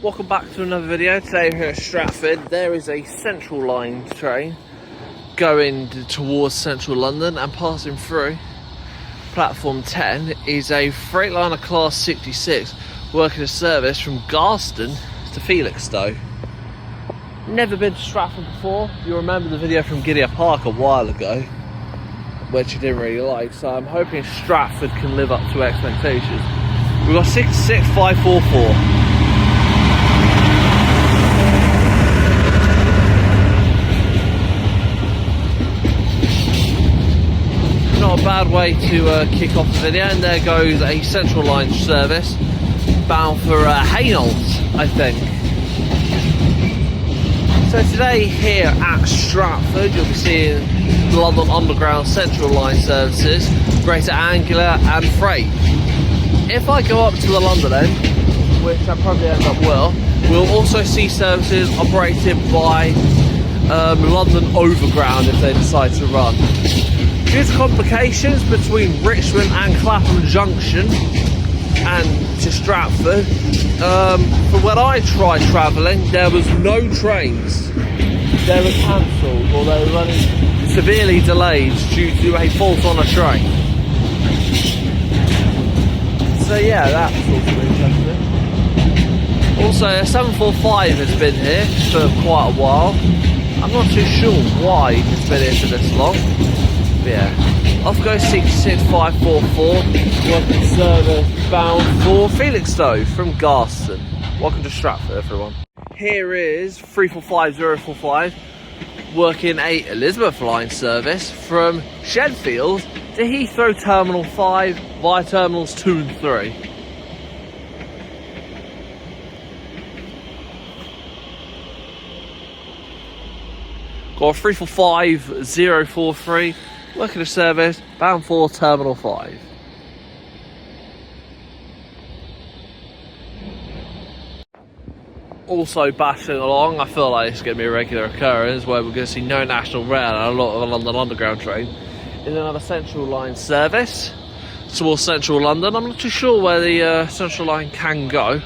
Welcome back to another video. Today we're here at Stratford. There is a Central Line train going towards central London, and passing through platform 10 is a Freightliner class 66 working a service from Garston to Felixstowe. Never been to Stratford before. You remember the video from Gideon Park a while ago, which you didn't really like, so I'm hoping Stratford can live up to expectations. We've got 66544. Not a bad way to kick off the video, and there goes a Central Line service bound for Hainault, I think. So today here at Stratford you'll be seeing the London Underground Central Line services, Greater Anglia and Freight. If I go up to the London end, which I probably end up we'll also see services operated by London Overground if they decide to run. Due to complications between Richmond and Clapham Junction and to Stratford, for when I tried travelling, there was no trains. They were cancelled, or they were running severely delayed due to a fault on a train. So yeah, that's also interesting. Also, a 745 has been here for quite a while. I'm not too sure why it's been here for this long. Yeah, off goes 66544, working service bound for Felixstowe from Garston. Welcome to Stratford, everyone. Here is 345045, working a Elizabeth line service from Sheffield to Heathrow Terminal 5 via Terminals 2 and 3. Got 345043. Working a service bound for Terminal 5. Also bashing along, I feel like it's going to be a regular occurrence where we're going to see no National Rail and a lot of the London Underground train, is another Central Line service towards central London. I'm not too sure where the Central Line can go.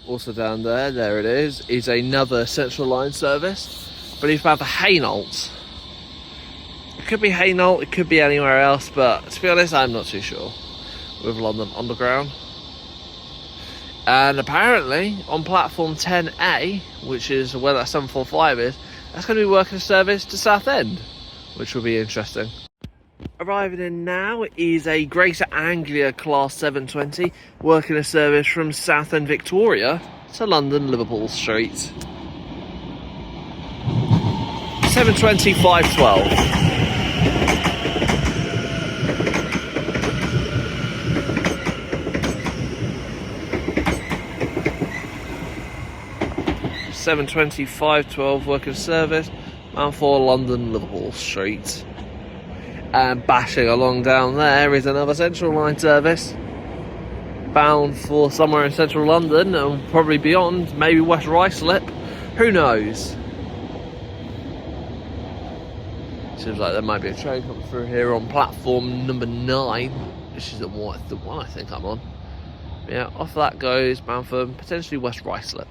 Also down there it is another Central Line service. I believe about the Hainault. It could be Hainault, it could be anywhere else, but to be honest, I'm not too sure. With London Underground. And apparently, on platform 10A, which is where that 745 is, that's going to be working a service to Southend, which will be interesting. Arriving in now is a Greater Anglia Class 720, working a service from Southend Victoria to London Liverpool Street. 720 512. Working service bound for London Liverpool Street. And bashing along down there is another Central Line service bound for somewhere in central London and probably beyond, maybe West Ruislip, who knows. Seems like there might be a train coming through here on platform number 9, which is the one I think I'm on. Yeah, off that goes bound for potentially West Ruislip.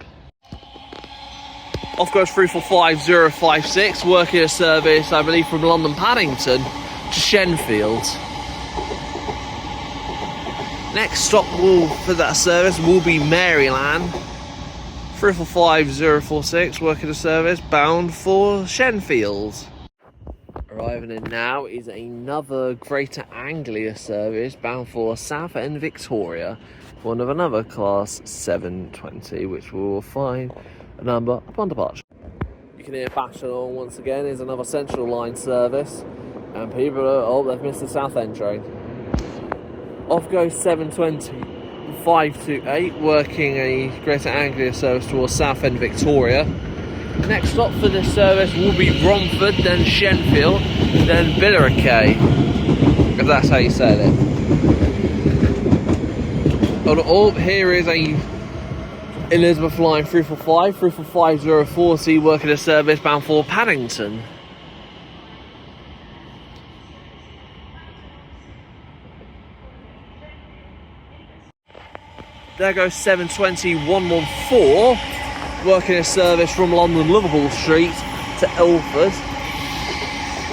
Off goes 345056, working a service I believe from London Paddington to Shenfield. Next stop for that service will be Maryland. 345046, working a service bound for Shenfield. Arriving in now is another Greater Anglia service bound for Southend Victoria, one of another class 720, which we will find a number upon departure. You can hear bashing on once again is another Central Line service. And people are, they've missed the Southend train. Off goes 720 528, working a Greater Anglia service towards Southend Victoria. Next stop for this service will be Romford, then Shenfield, then Billericay, if that's how you say it. Here is a Elizabeth line 345, 345040, working a service bound for Paddington. there goes 720 114, working a service from London Liverpool Street to Ilford.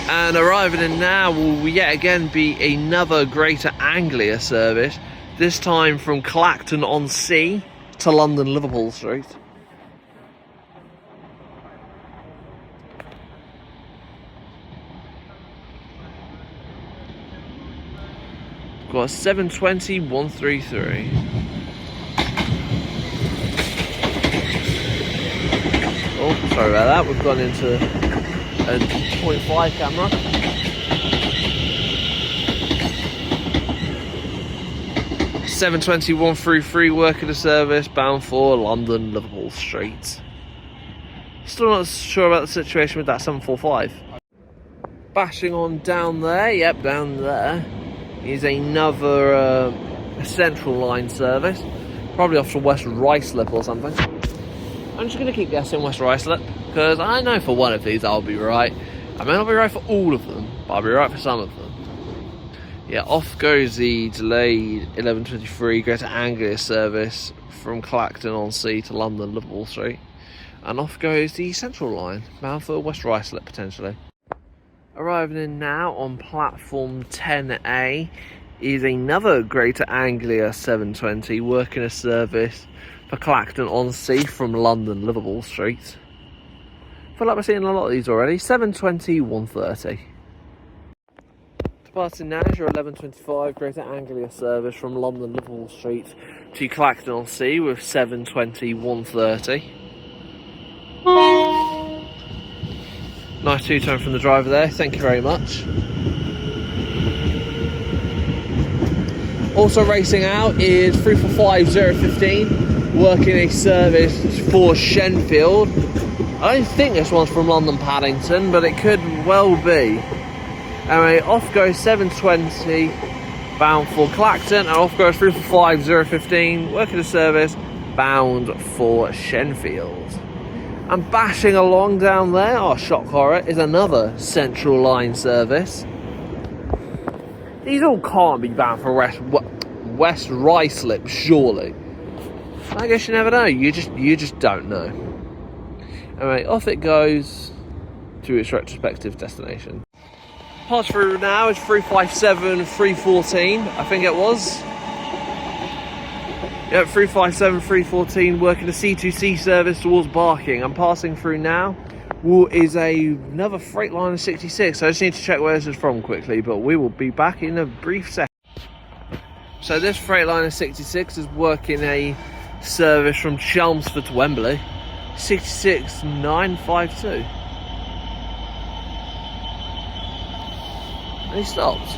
And arriving in now will yet again be another Greater Anglia service, this time from Clacton-on-Sea to London Liverpool Street. Got 720 133. Oh, sorry about that. We've gone into a 0.5 camera. Seven 133 working a service bound for London Liverpool Street. Still not sure about the situation with that 745. Bashing on down there. Yep, down there is another central line service, probably off to West Ruislip or something. I'm just going to keep guessing West Ruislip, because I know for one of these I'll be right. I may not be right for all of them, but I'll be right for some of them. Yeah, off goes the delayed 1123 Greater Anglia service from Clacton-on-Sea to London Liverpool Street, and off goes the central line bound for West Ruislip potentially. Arriving in now on platform 10A is another Greater Anglia 720 working a service for Clacton-on-Sea from London Liverpool Street. I feel like we're seeing a lot of these already. 720 130. Departing now is your 1125 Greater Anglia service from London Liverpool Street to Clacton-on-Sea with 720 130. Nice two-tone from the driver there, thank you very much. Also racing out is 345 015, working a service for Shenfield. I don't think this one's from London Paddington, but it could well be. Anyway, off goes 720, bound for Clacton, and off goes 345 015, working a service bound for Shenfield. And bashing along down there, oh shock horror, is another central line service. These all can't be bound for West Ruislip, surely. I guess you never know, you just don't know. Anyway, off it goes to its retrospective destination. Pass through now is 357 314, I think it was. Yep, 357 314 working a C2C service towards Barking. I'm passing through now. Is another Freightliner 66. I just need to check where this is from quickly, but we will be back in a brief second. So this Freightliner 66 is working a service from Chelmsford to Wembley. 66952. And he stopped.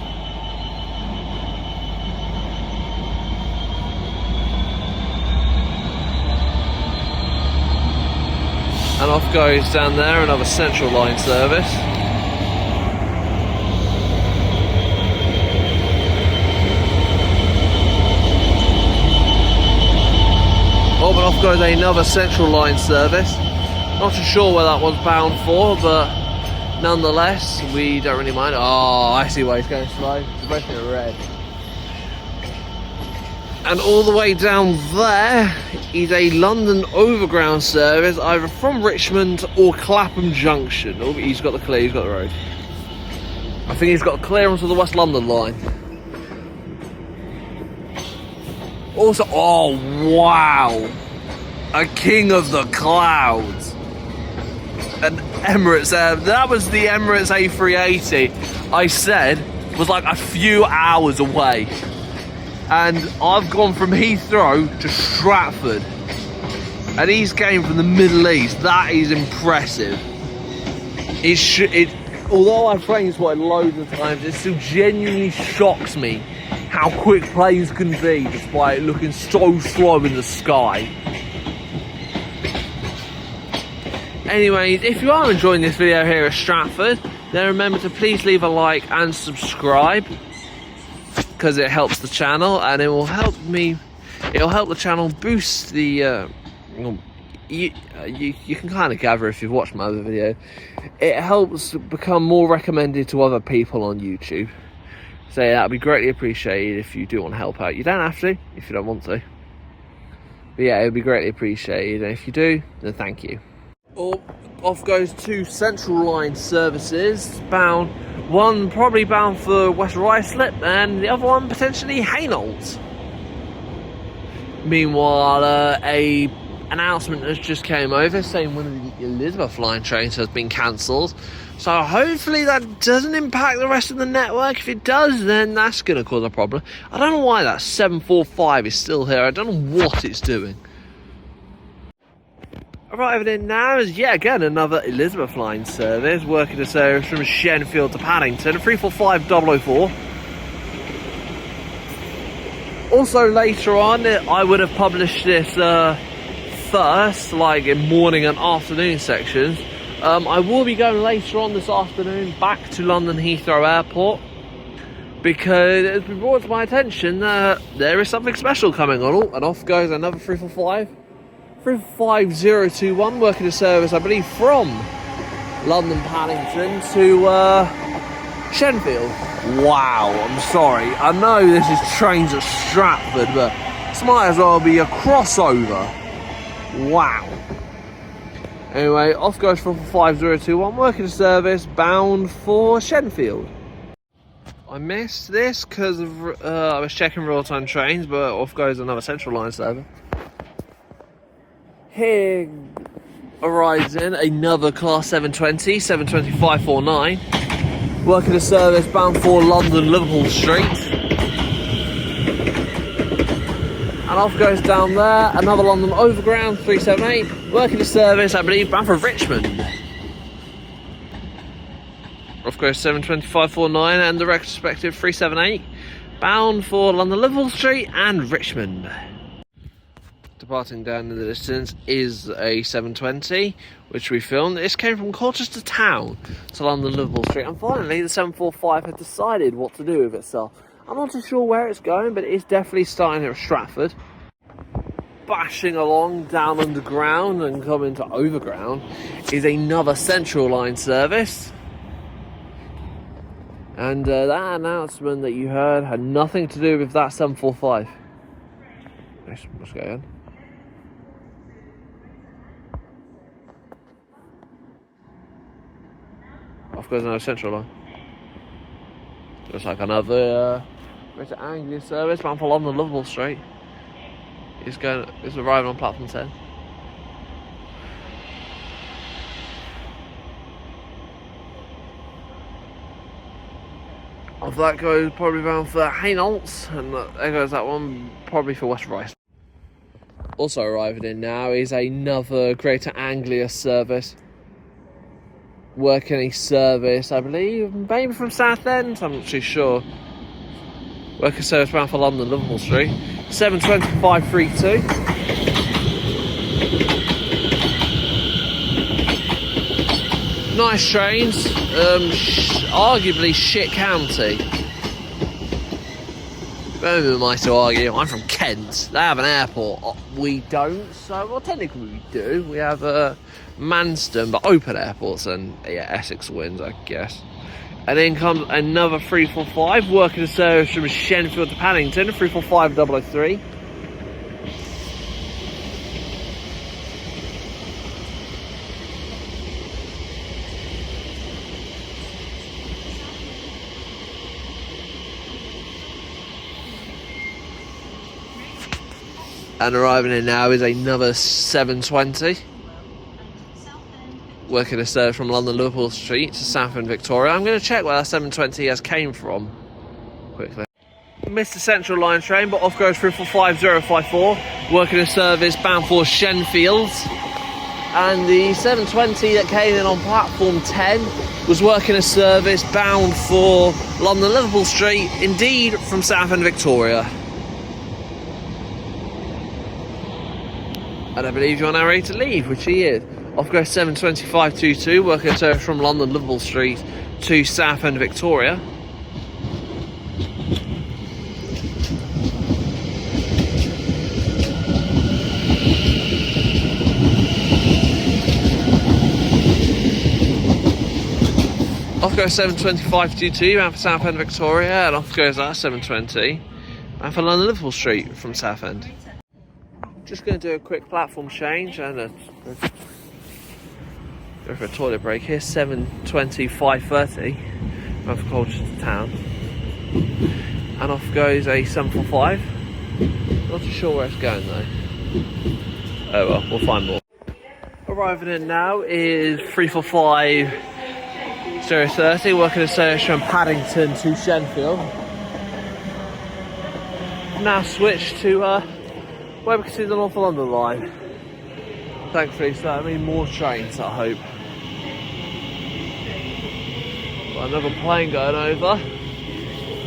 And off goes down there another central line service. Oh, but off goes another central line service. Not too sure where that one's bound for, but nonetheless, we don't really mind. Oh, I see why he's going slow. It's both in red. And all the way down there is a London Overground service, either from Richmond or Clapham Junction. Oh, he's got the clear, he's got the road. I think he's got clearance of the West London line. Also, oh wow, a king of the clouds. An Emirates, that was the Emirates A380 I said was like a few hours away. And I've gone from Heathrow to Stratford, and he's came from the Middle East. That is impressive. Although I've planes spotted loads of times, it still genuinely shocks me how quick planes can be despite looking so slow in the sky. Anyways, if you are enjoying this video here at Stratford, then remember to please leave a like and subscribe, because it helps the channel, and it'll help the channel boost the you can kind of gather if you've watched my other video, it helps become more recommended to other people on YouTube. So yeah, that'd be greatly appreciated if you do want to help out. You don't have to if you don't want to. But yeah, it would be greatly appreciated. And if you do, then thank you. Off goes two Central Line services, one probably bound for West Ruislip and the other one potentially Hainault. Meanwhile, a announcement has just came over saying one of the Elizabeth line trains has been cancelled. So hopefully that doesn't impact the rest of the network. If it does, then that's going to cause a problem. I don't know why that 745 is still here. I don't know what it's doing. Arriving in now is yet again another Elizabeth line service, working the service from Shenfield to Paddington, 345004. Also later on, I would have published this first, like in morning and afternoon sections. I will be going later on this afternoon back to London Heathrow Airport because it's been brought to my attention that there is something special coming on. Oh, and off goes another 35021, working the service, I believe, from London Paddington to Shenfield. Wow, I'm sorry. I know this is trains at Stratford, but this might as well be a crossover. Wow. Anyway, off goes 35021, working the service, bound for Shenfield. I missed this because I was checking real-time trains, but off goes another Central Line service. Here arrives in another Class 720, 72549, working a service bound for London Liverpool Street. And off goes down there, another London Overground, 378, working a service, I believe, bound for Richmond. Off goes 72549 and the respective 378, bound for London Liverpool Street and Richmond. Departing down in the distance is a 720, which we filmed. This came from Colchester Town to London Liverpool Street, and finally the 745 had decided what to do with itself. I'm not too sure where it's going, but it's definitely starting at Stratford. Bashing along down underground and coming to Overground is another Central Line service. And that announcement that you heard had nothing to do with that 745. Let's go on. Off goes another Central Line. Looks like another Greater Anglia service bound for London Liverpool Street. It's arriving on platform 10. Off that goes probably bound for Hainault, and there goes that one probably for West Rice. Also arriving in now is another Greater Anglia service, working a service, I believe, maybe from Southend, I'm not too sure. Working service bound for London Liverpool Street, 72532. Nice trains, arguably shit county. Who am I to argue? I'm from Kent. They have an airport. We don't, so, well, technically we do. We have Manston, but open airports, and yeah, Essex wins, I guess. And then comes another 345, working the service from Shenfield to Paddington, 345003. And arriving in now is another 720, working a service from London Liverpool Street to Southend Victoria. I'm going to check where that 720 has came from quickly. Missed the Central Line train, but off goes 345054, working a service bound for Shenfield. And the 720 that came in on platform 10 was working a service bound for London Liverpool Street, indeed from Southend Victoria. And I believe you're now ready to leave, which he is. Off goes 72522, working a service from London Liverpool Street to Southend Victoria. Off goes 72522, bound for Southend Victoria, and off goes that 720, bound for London Liverpool Street from Southend. Just going to do a quick platform change and go for a toilet break here. 7:20, 5:30. I'm for Colchester town. And off goes a 745. Not too sure where it's going though. Oh well, we'll find more. Arriving in now is 345 030, working a service from Paddington to Shenfield. Now switch to where we can see the North London line. Thankfully, so that means more trains, I hope. Got another plane going over.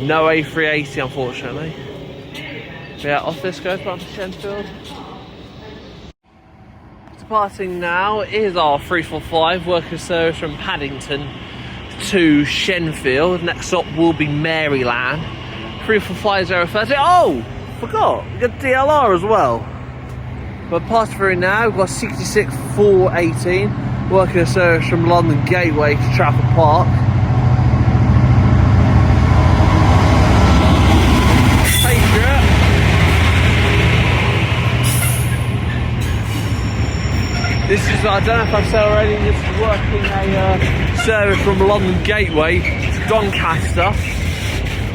No A380, unfortunately. But yeah, off this goes back to Shenfield. Departing now is our 345 working service from Paddington to Shenfield. Next stop will be Maryland. 345 030. Oh! Forgot! We got DLR as well. But pass through now, we've got 66 418 working a service from London Gateway to Stratford Park. This is, I don't know if I've said already, this is working a service from London Gateway to Doncaster,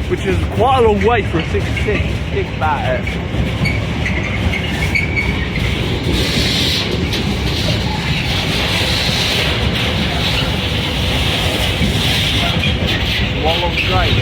which is quite a long way for a 66. Think about it. One long train.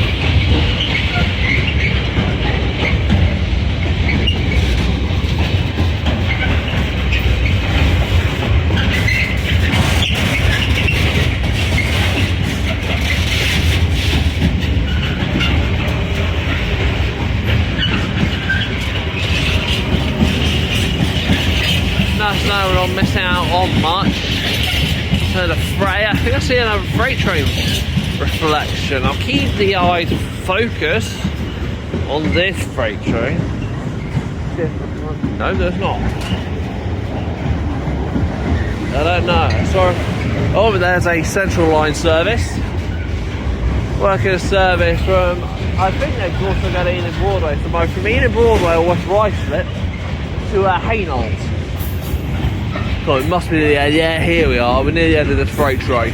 So we're not missing out on much. So the freight, I think I see another freight train reflection. I'll keep the eye focused on this freight train. No, there's not. I don't know. Sorry. Oh, there's a central line service. Working a service from, I think they've also got Ealing Broadway. So both from Ealing Broadway or West Ruislip to Hainault. God, it must be the end. Yeah, here we are. We're near the end of this freight train.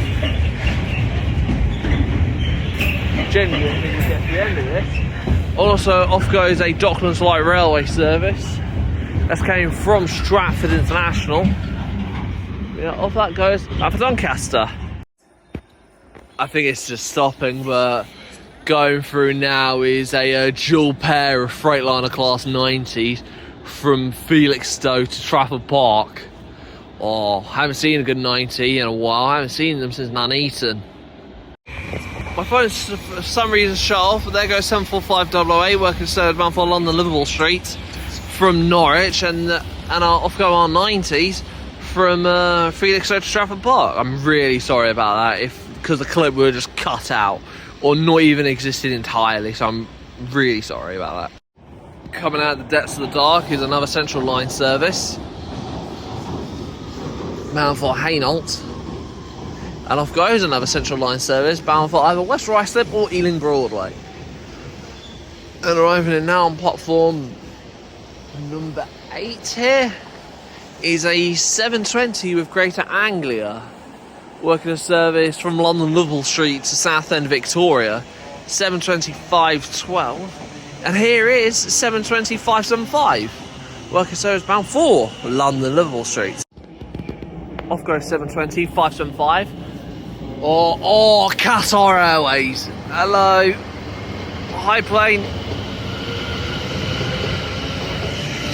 Genuinely, I think we get to the end of this. Also, off goes a Docklands light railway service. That's came from Stratford International. Yeah, off that goes up to Doncaster. I think it's just stopping, but going through now is a dual pair of Freightliner Class 90s from Felixstowe to Trafford Park. Oh, haven't seen a good 90 in a while. I haven't seen them since Nuneaton. My phone's for some reason shut off, but there goes 745 working service bound for London Liverpool Street from Norwich, and off go our 90s from Felixstowe to Stratford Park. I'm really sorry about that, because the clip would have just cut out or not even existed entirely, so I'm really sorry about that. Coming out of the depths of the dark is another central line service bound for Hainault, and off goes another central line service bound for either West Ruislip or Ealing Broadway. And arriving in now on platform number 8 here is a 720 with Greater Anglia working a service from London Liverpool Street to Southend Victoria, 72512, and here is 72575 working service bound for London Liverpool Street. Off goes 720 575 or Qatar Airways. Hello, high plane.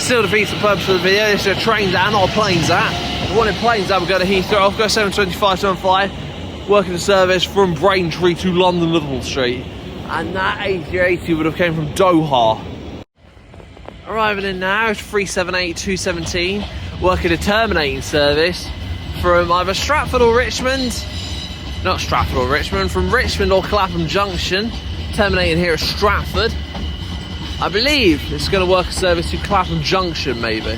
Still defeats the purpose of the video. This is a trains at, not a planes at. The one in planes at, we go to Heathrow. Off goes 725 75 working the service from Braintree to London Liverpool Street, and that A380 would have came from Doha. Arriving in now is 378 217 working a terminating service from either Stratford or Richmond. Not Stratford or Richmond, from Richmond or Clapham Junction, terminating here at Stratford. I believe it's going to work a service to Clapham Junction, maybe.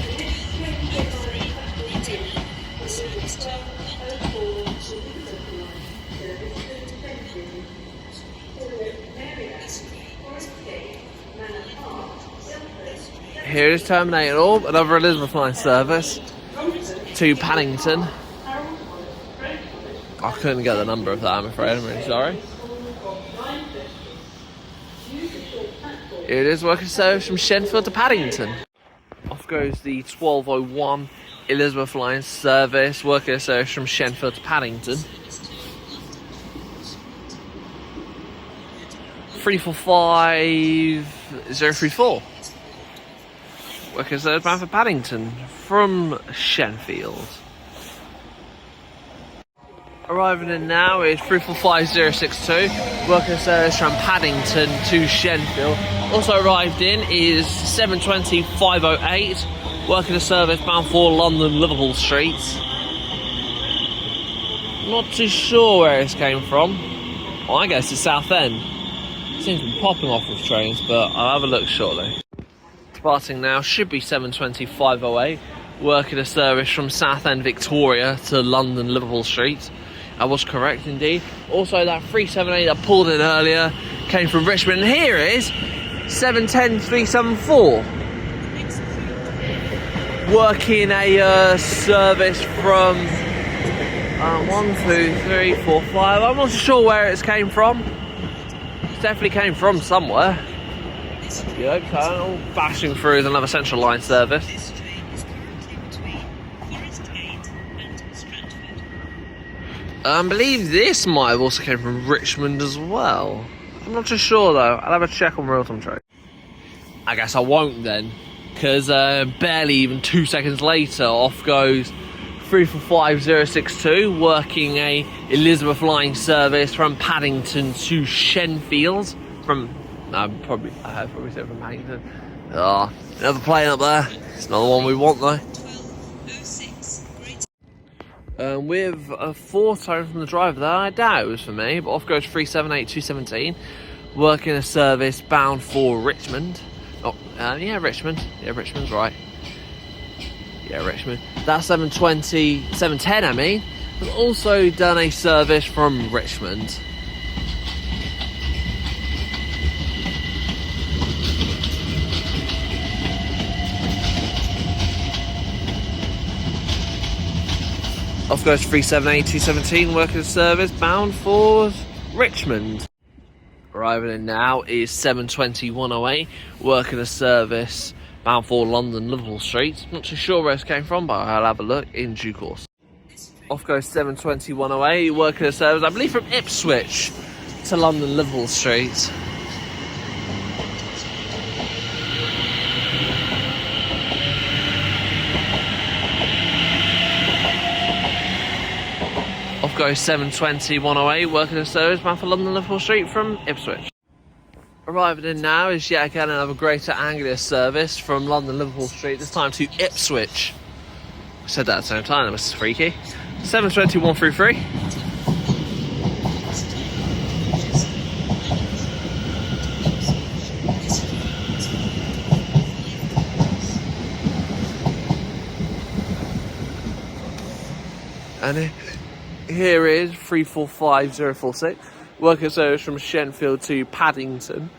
here it is, terminated all. Another Elizabeth line service to Paddington. I couldn't get the number of that, I'm afraid. I'm really sorry. Here it is, working service from Shenfield to Paddington. Off goes the 1201 Elizabeth line service, working service from Shenfield to Paddington. 345034. Working service bound for Paddington from Shenfield. Arriving in now is 345062, working service from Paddington to Shenfield. Also arrived in is 720-508, working service bound for London Liverpool Street. Not too sure where this came from. Well, I guess it's Southend. Seems to be popping off with trains, but I'll have a look shortly. Departing now should be 720-508, working a service from Southend Victoria to London Liverpool Street. I was correct indeed. Also, that 378 that pulled in earlier came from Richmond. And here is 710-374. Working a service from 1, 2, 3, 4, 5. I'm not sure where it came from. It definitely came from somewhere. Yeah, okay, bashing through with another Central Line service. I believe this might have also came from Richmond as well. I'm not too sure though. I'll have a check on real-time trade. I guess I won't then, because barely even 2 seconds later, off goes 345062, working a Elizabeth line service from Paddington to Shenfield. I probably said from Paddington. Oh, another plane up there. It's not the one we want though. With a 4-tone from the driver there, I doubt it was for me, but off goes 378217, working a service bound for Richmond. Yeah, Richmond. Yeah, Richmond's right. Yeah, Richmond. That 710, I mean, has also done a service from Richmond. Off goes 378217, working service bound for Richmond. Arriving in now is 720-108, working a service bound for London Liverpool Street. Not too sure where this came from, but I'll have a look in due course. Off goes 720-108, working a service, I believe, from Ipswich to London Liverpool Street. Off goes 720-108, working a service bound for London Liverpool Street from Ipswich. Arriving in now is yet again another Greater Anglia service from London Liverpool Street, this time to Ipswich. I said that at the same time, that was freaky. 720-133. And here is 345046, working service from Shenfield to Paddington.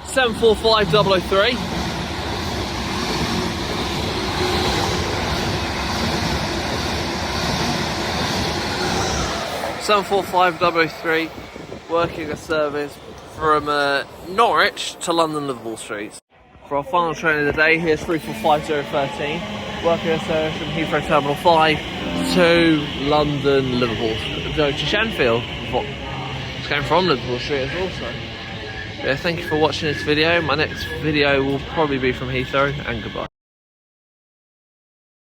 745003. Working a service from Norwich to London Liverpool Street. For our final train of the day, here's 345013, working a service from Heathrow Terminal 5 to London Liverpool, to Shenfield. It's going from Liverpool Street as also. Yeah, thank you for watching this video. My next video will probably be from Heathrow, and goodbye.